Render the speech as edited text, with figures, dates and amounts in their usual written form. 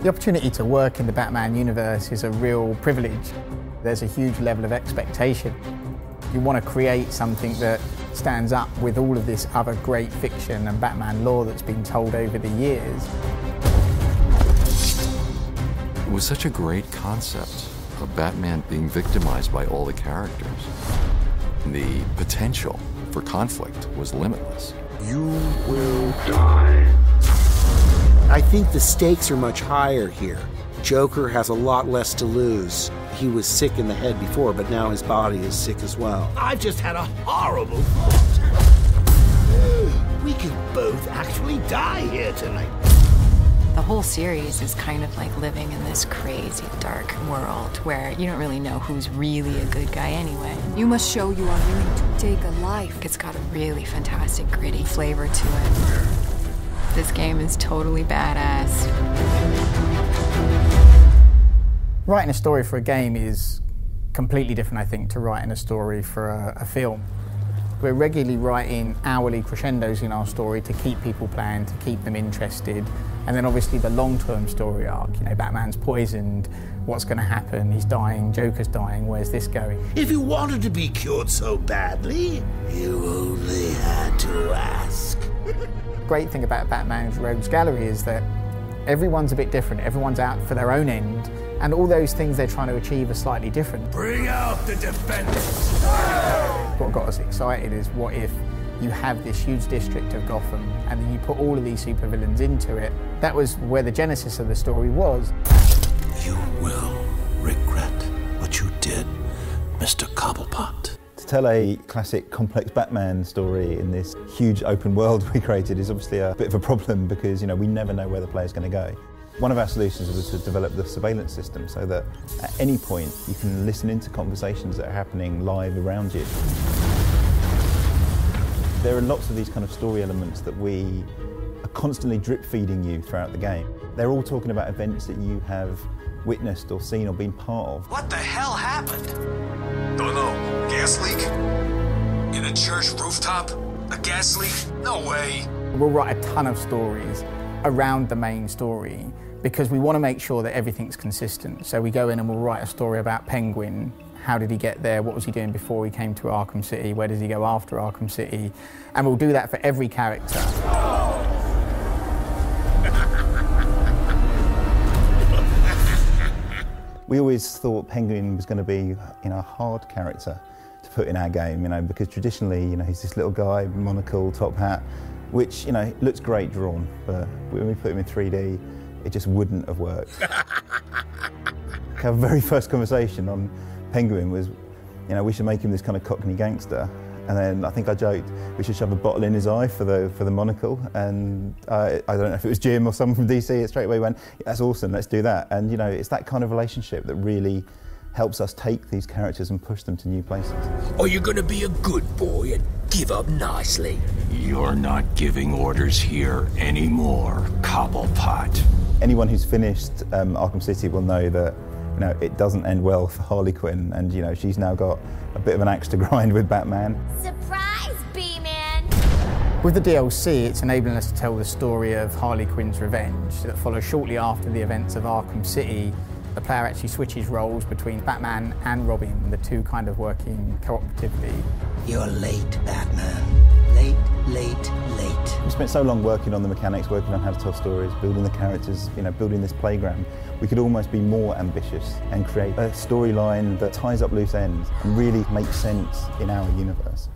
The opportunity to work in the Batman universe is a real privilege. There's a huge level of expectation. You want to create something that stands up with all of this other great fiction and Batman lore that's been told over the years. It was such a great concept of Batman being victimized by all the characters. The potential for conflict was limitless. You will die. I think the stakes are much higher here. Joker has a lot less to lose. He was sick in the head before, but now his body is sick as well. I've just had a horrible thought. We could both actually die here tonight. The whole series is kind of like living in this crazy, dark world where you don't really know who's really a good guy anyway. You must show you are willing to take a life. It's got a really fantastic, gritty flavor to it. This game is totally badass. Writing a story for a game is completely different, I think, to writing a story for a film. We're regularly writing hourly crescendos in our story to keep people playing, to keep them interested. And then obviously the long-term story arc, you know, Batman's poisoned, what's going to happen, he's dying, Joker's dying, where's this going? If you wanted to be cured so badly, you only had to ask. The great thing about Batman's Rogues Gallery is that everyone's a bit different, everyone's out for their own end, and all those things they're trying to achieve are slightly different. Bring out the defenders! What got us excited is what if you have this huge district of Gotham and then you put all of these supervillains into it. That was where the genesis of the story was. You will regret what you did, Mr. Cobblepot. To tell a classic complex Batman story in this huge open world we created is obviously a bit of a problem because, you know, we never know where the player's going to go. One of our solutions was to develop the surveillance system so that at any point you can listen into conversations that are happening live around you. There are lots of these kind of story elements that we are constantly drip feeding you throughout the game. They're all talking about events that you have witnessed or seen or been part of. What the hell happened? Don't know. Gas leak? In a church rooftop? A gas leak? No way. We'll write a ton of stories around the main story because we want to make sure that everything's consistent. So we go in and we'll write a story about Penguin. How did he get there? What was he doing before he came to Arkham City? Where does he go after Arkham City? And we'll do that for every character. We always thought Penguin was going to be, you know, a hard character to put in our game, you know, because traditionally, you know, he's this little guy, monocle, top hat, which, you know, looks great drawn, but when we put him in 3D, it just wouldn't have worked. Our very first conversation on Penguin was, you know, we should make him this kind of Cockney gangster. And then I think I joked we should shove a bottle in his eye for the monocle. And I don't know if it was Jim or someone from DC, it straight away went, that's awesome, let's do that. And you know, it's that kind of relationship that really helps us take these characters and push them to new places. Or you're gonna be a good boy and give up nicely. You're not giving orders here anymore, Cobblepot. Anyone who's finished Arkham City will know that, you know, it doesn't end well for Harley Quinn, and you know, she's now got a bit of an axe to grind with Batman. Surprise, B-Man! With the DLC, it's enabling us to tell the story of Harley Quinn's revenge that follows shortly after the events of Arkham City. The player actually switches roles between Batman and Robin, the two kind of working cooperatively. You're late, Batman. Late, late, late. We spent so long working on the mechanics, working on how to tell stories, building the characters, you know, building this playground. We could almost be more ambitious and create a storyline that ties up loose ends and really makes sense in our universe.